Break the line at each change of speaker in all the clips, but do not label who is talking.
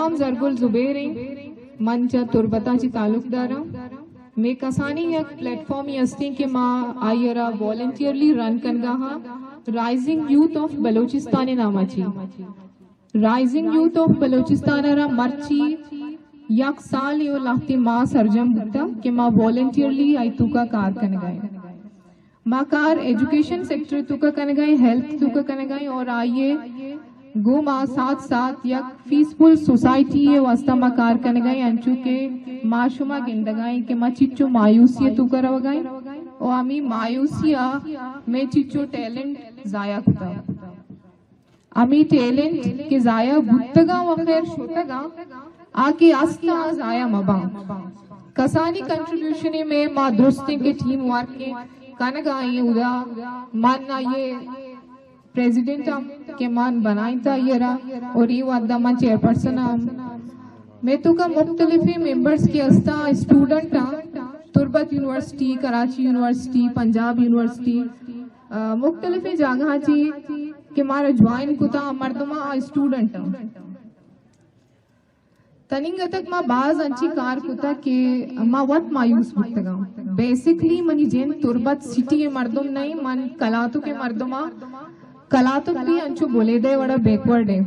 नाम जरगुल जुबेर मंच तुरबताची तालुकदारा मैं कसानी एक प्लेटफॉर्म यस्ती के माँ आयरा वॉलंटियरली रन कनगा हा राइजिंग यूथ ऑफ बलोचिस्तान नामाची राइजिंग यूथ ऑफ बलोचिस्तान रा मर्ची यक साल यो लाती माँ सरजम बुद्धा के माँ वॉलंटियरली आई तुका कार कन गए माँ कार एजुकेशन सेक्टर तुका कन गए हेल्थ तुका कन गए और आइए गो माँ साथ साथ यक पीसफुल सोसाइटी ये वास्ता माँ कार कन गए अंचु के माशुमा गिंदगाई के माँ चिच्चो मायूसी तुका रवगाई और आमी मायूसिया में चिच्चो टैलेंट जाया कुता आमी टैलेंट के जाया बुत्तगा वखैर शोतगा आके आस्ता जाया मबा कसानी कंट्रीब्यूशन में माँ दोस्ती के टीम वर्क के कनगा ये उदा मानना ये प्रेसिडेंट के मान बनाई था ये रहा और ये वादा मान चेयरपर्सन मैं तो का मुख्तलिफी मेंबर्स के अस्ता student Turbat university Karachi university Punjab university मुख्तलिफी जगह ची के मारा ज्वाइन कुता मर्दमा स्टूडेंट तनिंग तक माँ बाज अंची कार कुता के माँ वत मायूस बुतगा बेसिकली मनी जेन तुर्बत सिटी के मर्दम नहीं मन कलातु के मर्दमा कलातु भी अंचु बोले दे वड़ा बैकवर्ड है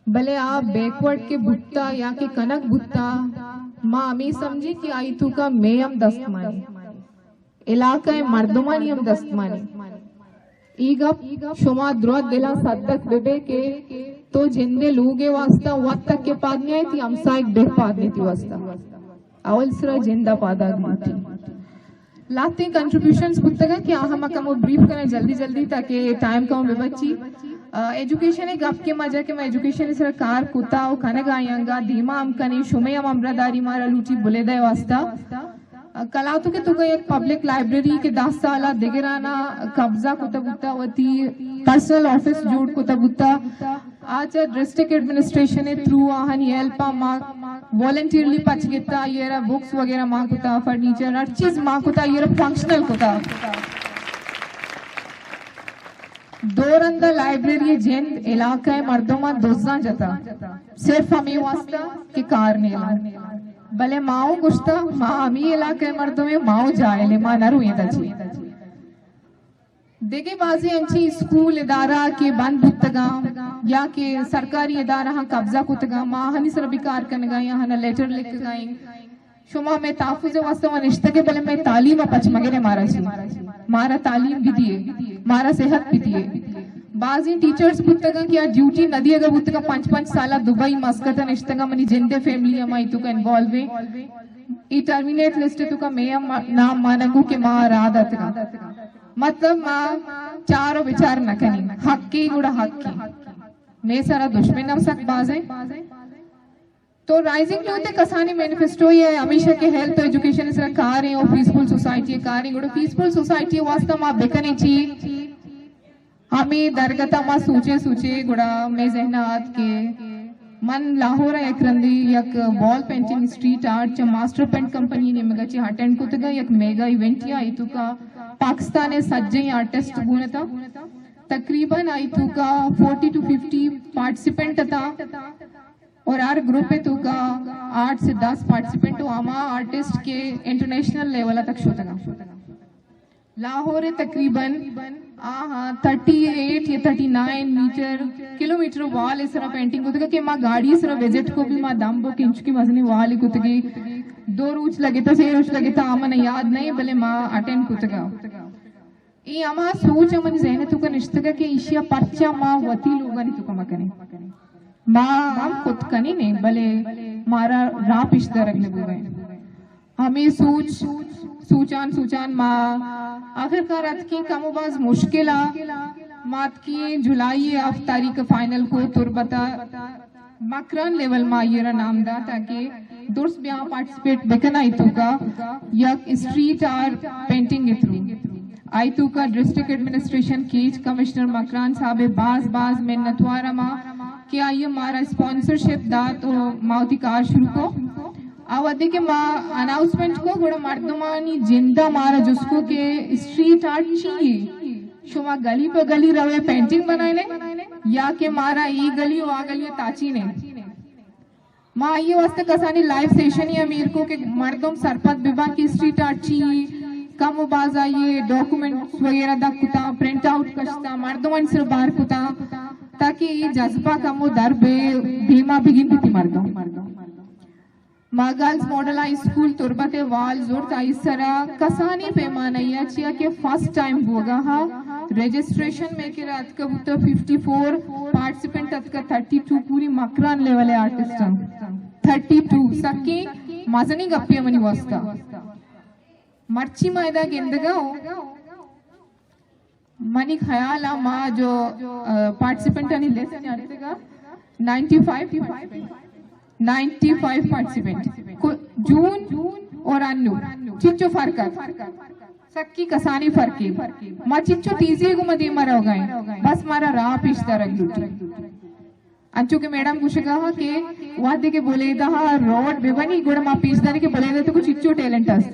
भले आप बैकवर्ड के बुत्ता या के कनक बुत्ता माँ अमी समझी कि आई तू का मैं हम दस्तमानी इलाका है मर्दमा नहीं हम दस्तमानी ईगप शुमा द्रोह दिला सद्दक बेबे के तो जिंदे लोगे वास्ता वक्त तक के पादनी आई थी हमसा एक बेह पादनी थी वास्ता अवल सरा जिंदा पादा थी लाते कंट्रीब्यूशंस पुस्तका कि हम कम ब्रीफ करें जल्दी जल्दी ताकि टाइम कम बेबच्ची एजुकेशन एक गप के मजा के मैं एजुकेशन सर कार कुता और कने गायंगा धीमा हम कने शुमे हम अमरादारी मारा लूटी बुले दे वास्ता कलातु के तो एक पब्लिक लाइब्रेरी के 10 साल दिगराना कब्जा कुतबुत्ता वती पर्सनल ऑफिस जोड़ कुतबुत्ता आज डिस्ट्रिक्ट एडमिनिस्ट्रेशन थ्रू आहन हेल्पा माँ वॉलंटियरली पच गिता ये बुक्स वगैरह माँ कुता फर्नीचर हर चीज माँ कुता ये फंक्शनल कुता दोरंदा लाइब्रेरी जेन इलाका है मर्दोमा दोस्ता जता सिर्फ हमें वास्ता के कार नेला भले माओ गुस्ता माँ अमी इलाके मर्दों में माओ जाए ले माँ नरू ये दची देखे बाजी अंची स्कूल इदारा के बंद बुतगा या के सरकारी इदारा हाँ कब्जा कुतगा माँ हनी सर बिकार करने गए यहाँ ना लेटर लिख गए शुमा में ताफुज़ वास्ता व निश्ता के भले में तालीम पच मगेरे मारा ची मारा तालीम भी दिए मारा सेहत भी दिए बाजी टीचर्स बुतगा कि यार ड्यूटी नदी अगर बुतगा 5-5 साला दुबई मस्कत निश्तगा मनी जिंदे फैमिली अमाई तुका इन्वॉल्व है ई टर्मिनेट लिस्ट तुका मैं नाम मानगु के माँ रादत का मतलब माँ चारो विचार न कनी हक्की गुड़ा हक्की मैं सारा दुश्मन नम सक बाजे तो राइजिंग यूथ कसानी मैनिफेस्टो ये हमेशा के हेल्थ एजुकेशन इस कार है और पीसफुल सोसाइटी कार है गुड़ा पीसफुल सोसाइटी वास्ता माँ बेकनी ची हमें दरगता माँ सूचे गुड़ा में जहनात के मन लाहौर एक रंदी यक वॉल पेंटिंग स्ट्रीट आर्ट च मास्टर पेंट कंपनी ने मगा ची अटेंड कुतगा यक मेगा इवेंट या आइतु का पाकिस्तान है सज्जे आर्टिस्ट गुण था तकरीबन आइतु का 40 to 50 पार्टिसिपेंट था और हर ग्रुप पे तो का 8 से 10 पार्टिसिपेंट हो आमा आर्टिस्ट के इंटरनेशनल लेवल तक शोतगा लाहौर तकरीबन 38 या 39 किलोमीटर वाल इस तरह पेंटिंग कुतगा कि माँ गाड़ी इस तरह विजिट को भी माँ दम बो किंच की मजनी वाल कुतगी 2 रोज लगे था 6 रोज लगे था आमन याद नहीं भले माँ अटेंड कुतगा ये आमा सोच अमन जहने तुका निश्तगा कि इशिया पर्चा माँ वती लोगनी तुका मकने माँ हम खुद कनी नहीं भले मारा राप इश्ता रखने बुगे हमें सूचान माँ आखिरकार की कमोबाज मुश्किल मात की जुलाई अब तारीख फाइनल को तुरबता मकरन लेवल मा ये नाम दा ताकि दोस्त ब्याह पार्टिसिपेट बेकन आइतु का या स्ट्रीट आर्ट पेंटिंग थ्रू आइतु का डिस्ट्रिक्ट एडमिनिस्ट्रेशन केज कमिश्नर मकरान साहब बाज में नतवारा मा कि आइए हमारा स्पॉन्सरशिप दा तो माउती कार शुरू को आवधि के अनाउंसमेंट को गुड़ा मर्दमानी जिंदा मारा जिसको के स्ट्रीट आर्ट चाहिए शुमा गली पे गली रवे पेंटिंग बनाए या के मारा ई गली आ गली ताची ने माँ ये वास्ते कसानी लाइव सेशन ही अमीर को के मर्दम सरपत विभाग की स्ट्रीट आर्ची कम बाज आइए डॉक्यूमेंट वगैरह दा कुता प्रिंट आउट कस्ता मर्दम सिर्फ बाहर कुता ताकि ये जज्बा कमो दर बे भीमा बिगिन थी मर्दम माँ गर्ल्स मॉडल हाई स्कूल तुरबते वाल जोर ताइसरा कसानी पैमाना या चिया के फर्स्ट टाइम होगा हा रजिस्ट्रेशन में के रात का बुता 54 पार्टिसिपेंट तक का 32 पूरी मकरान लेवल आर्टिस्ट 32 सकी मजनी गप्पे मनी वास्ता मर्ची मैदा गिंदगा मनी ख्याल माँ जो पार्टिसिपेंट अनि लेसन आर्टेगा 95 पार्टिसिपेंट जून और अन्नू चिच्चो फर्क सक्की कसानी फर्की मा चिच्चो तीजी को मदी मरा गए बस मारा राह पिछता रख लूटी अंचू के मैडम कुछ कहा कि वहां देखे बोले दा रोड बेबनी गुड़ मा पिछदारी के बोले तो कुछ चिच्चो टैलेंट अस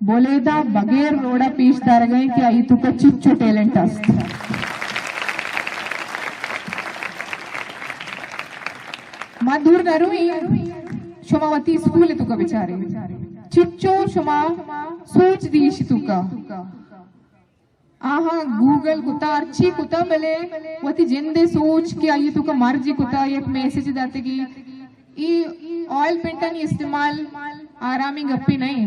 बोले दा बगैर रोड़ा पिछदार गए कि आई तू का चिच्चो टैलेंट अस दूर नरुई शुमावती स्कूल तुका बेचारे चिच्चो शुमा सोच दीश तुका आहा गूगल कुता अर्ची कुता बले वती जिंदे सोच के आई तुका मर्जी कुता एक मैसेज दाते की ई ऑयल पेंटन इस्तेमाल आरामी गप्पी नहीं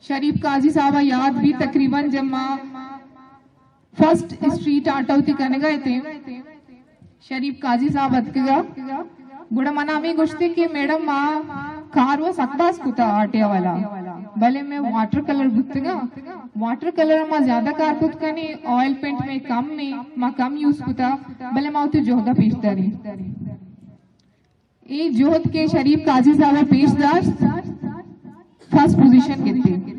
शरीफ काजी साहब याद भी तकरीबन जब माँ फर्स्ट स्ट्रीट आर्ट होती करने गए थे शरीफ काजी साहब अतकेगा गुड़ा मना में गुश्ते के मैडम माँ कार वो सकबास कुता आटिया वाला भले मैं वाटर कलर गुत्तेगा वाटर कलर माँ ज्यादा कार कुत का नहीं ऑयल पेंट में माँ कम यूज कुता भले माँ उते जोहदा पेशदा रही ये जोहद के शरीफ काजी साहब पेशदार फर्स्ट पोजीशन गिरते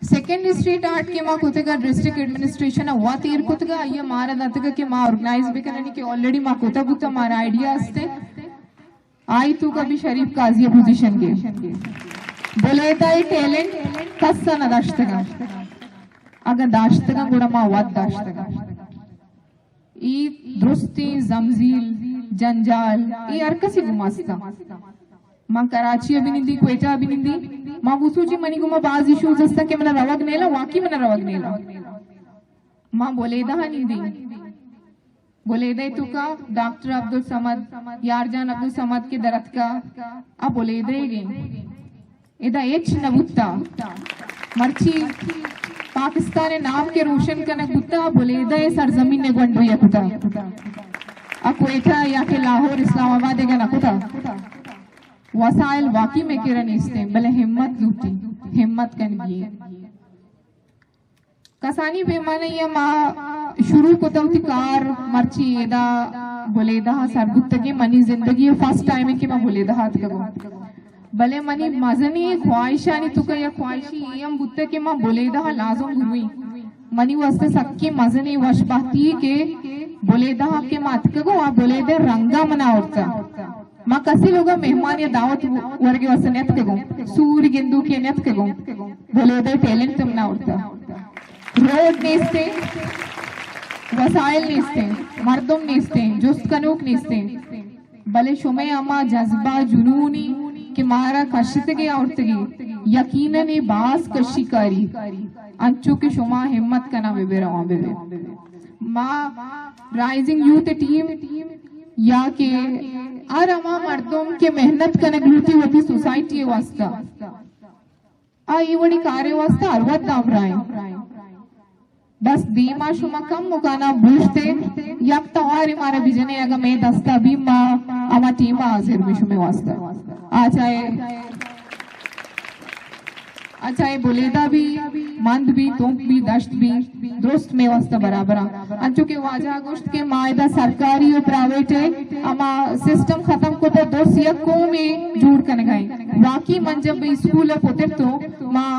सेकेंड स्ट्रीट आर्ट के माँ कुतगा डिस्ट्रिक्ट एडमिनिस्ट्रेशन हुआ तीर कुतगा ये मारा दातगा के माँ ऑर्गेनाइज भी करने के ऑलरेडी माँ कुता बुता मारा आइडियाज थे आई तू कभी शरीफ काजी पोजीशन के बोले था ये टैलेंट कस्सा न दाश्तगा अगर दाश्तगा गुड़ा माँ वाद दाश्तगा ये दुरुस्ती जमजील जंजाल ये अरकसी गुमास्ता माँ कराची अभी निंदी क्वेटा अभी निंदी माँ वुसूची मनी को माँ बाज इश्यूज असता के मना रवग नेला वाकी मना रवग नेला माँ बोलेदा निंदी बोलेदा तू का डॉक्टर अब्दुल समद यारजान अब्दुल समद के दरत का आ बोलेदा गे इदा एच नबुत्ता मर्ची पाकिस्तान नाम के रोशन कनक बुत्ता बोलेदा सरजमीन ने गंडुया कुता आ क्वेटा या के लाहौर इस्लामाबाद के नकुता वसाइल वाकी में किरण इस्ते भले हिम्मत लूटी हिम्मत कन दिए कसानी बेमाने ये माँ शुरू को तो कार मर्ची एदा बोलेदा सरगुत्त के मनी जिंदगी फर्स्ट टाइम है कि मैं बोलेदा हाथ करो भले मनी मजनी ख्वाहिशानी तुका या ख्वाहिशी यम बुत्ते के माँ बोलेदा लाजम हुई मनी वास्ते सक्की मजनी वशबाती के बोलेदा के मात कगो आ बोलेदे रंगा मना उठता माँ कसी लोग मेहमान या दावत वर्गे वास्ते नेत कगो सूर्य गेंदू के नेत कगो बोलेदे टैलेंट तुम ना उठता रोड नेस्ते वसाइल नेस्ते मर्दम नेस्ते जुस्त कनूक नेस्ते भले शुमे अमा जज्बा जुनूनी कि मारा कशितगे औरतगे यकीनन बास कशिकारी अंचू के शुमा हिम्मत कना बेबेरा बेबे माँ राइजिंग यूथ टीम या के अरमा मर्दों के मेहनत कनक लूटी होती सोसाइटी वास्ता आ ये बड़ी कार्य वास्ता अरवत दाम राय बस दीमा शुमा कम मुकाना बूझते यक तवारी मारे बिजने अगर मैं दस्ता भी माँ अमा टीमा हाजिर में शुमे वास्ता अच्छा ये बोलेदा भी मंद भी तोंक भी दश्त भी दुरुस्त में वास्ता बराबर अंचू के वाजा गोश्त के मायदा सरकारी और प्राइवेट है अमा सिस्टम खत्म को तो दो सियकों में जोड़ कर गए बाकी मन जब स्कूल है पोते तो माँ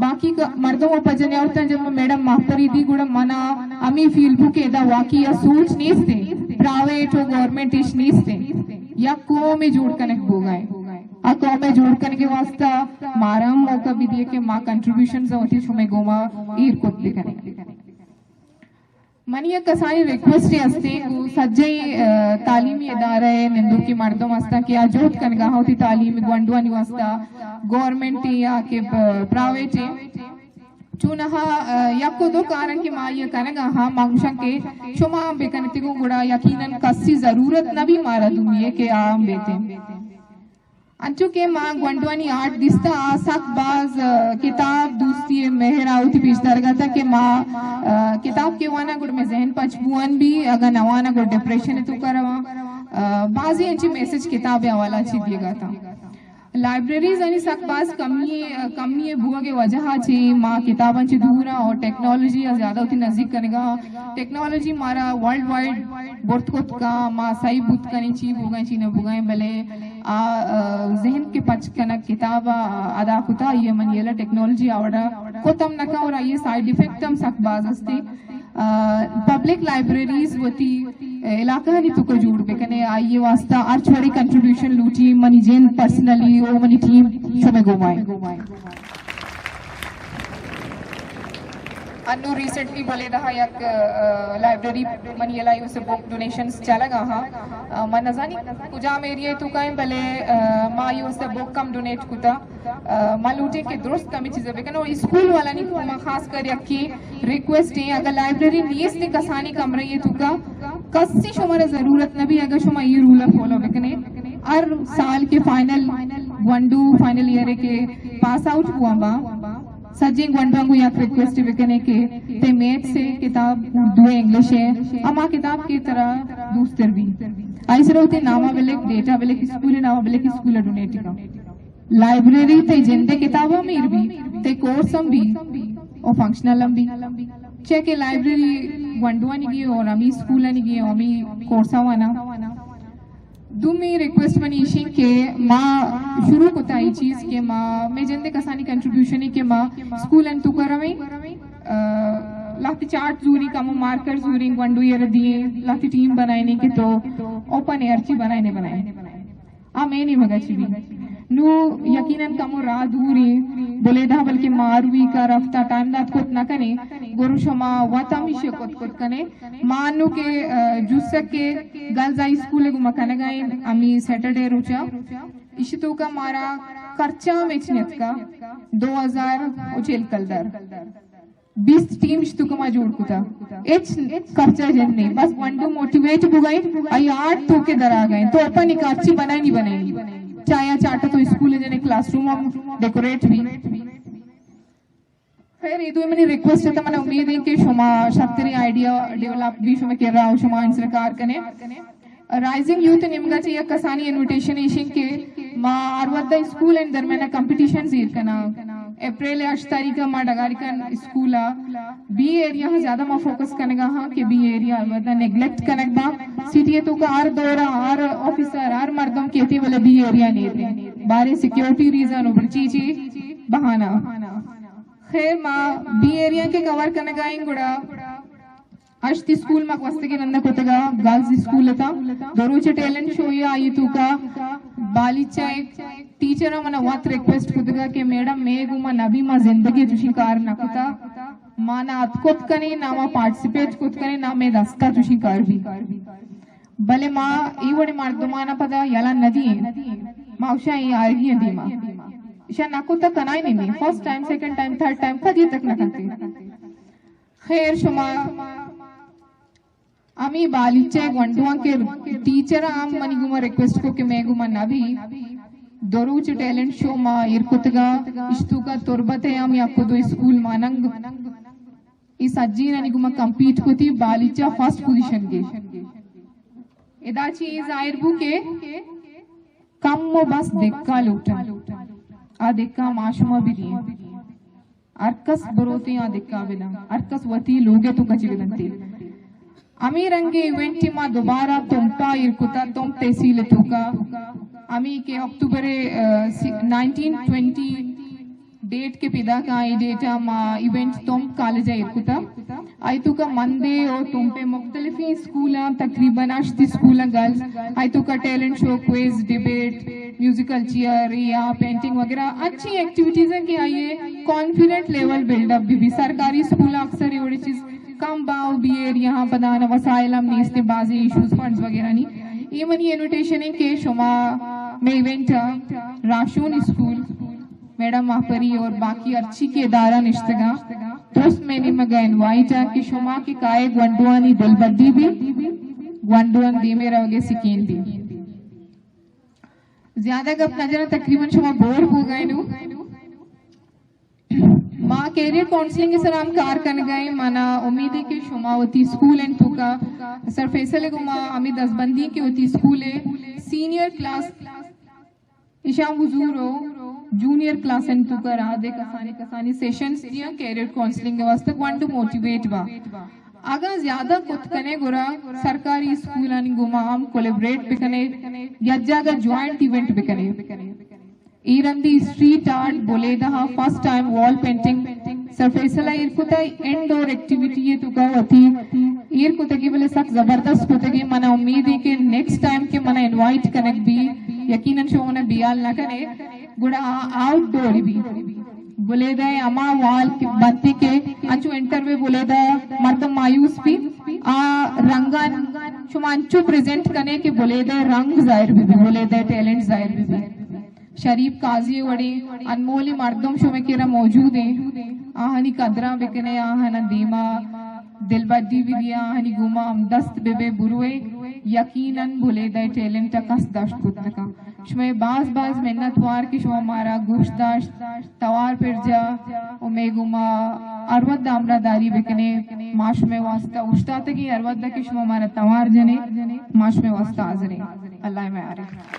बाकी का मर्दों को पजने होता है जब मैडम माफरी दी गुड़ा मना अमी फील बुके दा वाकी या सूच नीस्ते प्राइवेट और गवर्नमेंट इश नीस्ते या को में जोड़ कनेक्ट हो गए अको में जोड़ करने के वास्ता मारा मौका भी दिए कि माँ कंट्रीब्यूशन होती शुमे गोमा ईर को दिखने मनी कसाई रिक्वेस्ट असते सज्जई तालीमी इदारा निंदू की मर्दों वास्ता कि आजोत कनगा होती तालीमी गंडवानी वास्ता गवर्नमेंट या के प्राइवेट चुनहा यक्को दो कारण की माँ ये कनगा हाँ मांगशं के शुमा बेकनती को गुड़ा यकीनन कस्सी जरूरत न भी मारा दुनिया के आम बेते अंचु के माँ गंडवानी आर्ट दिस्ता आसक बाज किताब दूसरी मेहराउती पेश दरगाता के माँ किताब के वाना गुड़ में जहन पचपुअन भी अगर नवाना गुड़ डिप्रेशन तो करवा बाजी अंची मैसेज किताब या वाला अच्छी दिएगा था लाइब्रेरीज आणि सकबाज कमी बुआ के वजह छे माँ किताबांची दूरा और टेक्नोलॉजी ज्यादा होती नजदीक कनेगा टेक्नोलॉजी मारा वर्ल्ड वाइड बोर्तकोत का माँ सही बुत कनी ची बुगाई ची न बुगाई भले आ जहन के पच कनक किताब अदा कुता ये मन येला टेक्नोलॉजी आवड़ा कोतम नका और ये साइड इफेक्ट हम सकबाज असते पब्लिक लाइब्रेरीज वती इलाका नि तुको जोड़ बेकने आइए वास्ता आर छोड़ी कंट्रीब्यूशन लूटी मनी जेन पर्सनली ओ मनी टीम शुमे घुमाए अन्नु रिसेंटली बोले रहा एक लाइब्रेरी मनी लाई उसे बुक डोनेशंस चला गा हाँ मन जानी कुजा मेरी तो काहे भले माँ ये उसे बुक कम डोनेट कुता मालूटे के दुरुस्त कमी चीजें बेकन और स्कूल वाला नहीं को खास कर यकी रिक्वेस्ट है अगर लाइब्रेरी नीस ने कसानी कम रही है तो का कस्सी शुमारे जरूरत न भी अगर शुमा ये रूल फॉलो बेकने हर साल के फाइनल फाइनल ईयर के पास आउट हुआ बा सजिंग वंडवांगु या रिक्वेस्ट बेकने के ते मेथ से किताब उर्दू इंग्लिश है अमा किताब की तरह दूसर भी ऐसे रहते नामा बेलेक डेटा बेलेक स्कूल नामा बेलेक स्कूल डोनेट का लाइब्रेरी ते जिंदे किताबों में भी ते कोर्सम भी और फंक्शनल भी चेक लाइब्रेरी वंडवानी की और अमी स्कूल नहीं की अमी कोर्सा वाना दुमी रिक्वेस्ट मनी इशिंग के माँ शुरू कोता ही चीज के माँ मैं जिंदे कसानी कंट्रीब्यूशन ही के माँ स्कूल एंड तुकर रहे लाती चार्ट जूरी का मार्कर जूरी वंडू ये दिए लाती टीम बनाने के तो ओपन एयर ची बनाए आ मैं नहीं मगा ची भी नु यकीनन कमो राह दूरी बोले दा बल्कि मारवी का रफ्ता टाइम दात कोत ना कने गुरु शमा वातामिश कोत कने मानु के जुसक के गर्ल्स हाई स्कूल गु मकाने गए अमी सैटरडे रुचा इशितो का मारा खर्चा मेचनेत का 2000 उचेल कलदर 20 टीम तुकमा जोड़ कुता एच खर्चा जन नहीं बस वंडू मोटिवेट बुगाई आई 8 तो के दरा गए तो अपन एक अच्छी बनाई चाया चाटा तो स्कूल जने क्लासरूम हम डेकोरेट भी फिर ये दो मैंने रिक्वेस्ट है तो मैंने उम्मीद है कि शुमा शक्ति आइडिया डेवलप भी शुमा कर रहा हूँ शुमा इंसरकार कने राइजिंग यूथ निम्गा चाहिए कसानी इनविटेशन एशियन के माँ आरवद्दा स्कूल एंड दरमियाना कंपटीशन जीत कना अप्रैल 8 तारीख का माँ डगारिकन स्कूल बी एरिया में ज्यादा माँ फोकस करेगा हाँ कि बी एरिया आरवद्दा नेग्लेक्ट कनेक्ट बा सिटी तो का आर दौरा आर ऑफिसर आर मर्दम कहती वाले बी एरिया नहीं थे बारे सिक्योरिटी रीजन उबर चीची बहाना खैर माँ बी एरिया के कवर करने गाएंगे गुड़ा अष्टी स्कूल में वस्ते के नंदा कोतगा गर्ल्स स्कूल था दरोचे टैलेंट शो ये आई तू का बालिचा एक टीचर मना वात रिक्वेस्ट कोतगा के मैडम मेगु मा नबी मा जिंदगी जुशी कार नकुता माना अतकोत कने ना मा पार्टिसिपेट कोत कने ना मे दस्ता जुशी कार भी भले माँ ई वडी मार्दमाना पदा यला नदी माउशा ये आरगी दी माँ इशा नकुता कनाई नहीं first time second time third time कदी तक न करती खैर शुमा आमी बालिचे वंडुआ के टीचर आम मनी गुमा रिक्वेस्ट को के मैं गुमा नबी दरोच टैलेंट शो मा इरकुतगा इश्तुका तुरबत है आमी आपको दो स्कूल मानंग इस अज्जीन अनि गुमा कंपीट कोती बालिचा फर्स्ट पोजीशन के इदा चीज आयरबू के कम मो बस देखा लूटा आ देखा माशुमा भी दिए अर्कस बरोते आ देखा बिना अर्कस वती लोगे तो कची बिनती अमी रंगे इवेंट मा दोबारा तुमपा इरकुता तुम तहसील तुका अमी के अक्टूबर 1920 डेट के पिदा का आई डेटा मा इवेंट तुम कॉलेज इरकुता आई तुका मंदे और तुम पे मुख्तलिफी स्कूल तकरीबन 8 स्कूल गर्ल्स आई तुका talent show quiz debate musical chair या पेंटिंग वगैरह अच्छी एक्टिविटीज है कि आइए कॉन्फिडेंट लेवल बिल्डअप भी सरकारी स्कूल अक्सर ये चीज कम बाव बियर यहाँ पदान वसाइल हम नीस्ते बाजी इश्यूज फंड्स वगैरह नहीं ये मनी इन्विटेशन है के शुमा में इवेंट राशून स्कूल मैडम मापरी और बाकी अच्छी के इदारा निश्तगा दोस्त मैंने मगा इनवाइट है कि शुमा की काय गंडुआनी दिलबद्दी भी गंडुआन दी में रहोगे सिकीन भी ज्यादा गप नजर तकरीबन शुमा बोर हो गए नु माँ कैरियर काउंसलिंग के सर हम कार कर गए माना उम्मीद है कि शुमावती स्कूल एंड तुका सर फैसले को माँ अमी दसबंदी के होती स्कूल है सीनियर क्लास इशाम हुजूर हो जूनियर क्लास एंड तुका राधे कसानी सेशंस दिया कैरियर काउंसलिंग के वास्ते वांट टू मोटिवेट बा अगर ज्यादा कुछ कने गुरा सरकारी स्कूल आणि गुमा हम कोलैबोरेट भी कने यज्जा का जॉइंट इवेंट भी कने ईरंदी स्ट्रीट आर्ट बोले दा फर्स्ट टाइम वॉल पेंटिंग सरफेसला इरकुता इंडोर एक्टिविटी ये तुका होती इरकुता की बोले सख्त जबरदस्त कुता की मना उम्मीद है कि नेक्स्ट टाइम के मना इनवाइट कनेक्ट भी यकीनन शो ने बियाल ना करे गुड़ा आउटडोर भी बोले दे अमा वाल के बत्ती के अंचु इंटरव्यू बोले दे मर्दम मायूस भी रंगन शुमांचु प्रेजेंट करने के बोले दे रंग जाहिर भी बोले दे टैलेंट जाहिर भी शरीफ काजी वड़े अनमोली मर्दम शो में केरा मौजूद है आहनी कदरा बिकने आहना दीमा दिलबद्दी भी दिया आहनी गुमा हम दस्त बेबे बुरुए यकीनन बोले दे टैलेंट कस दश्त कुत्ता शुमे बाज मेहनत वार की शुमा मारा गोश्त तवार फिर जा उमे गुमा अरवद दामरादारी बिकने माश में वास्ता उश्ता तक अरवद की शुमा मारा तवार जने माश में वास्ता आजरे अल्लाह में आ रहे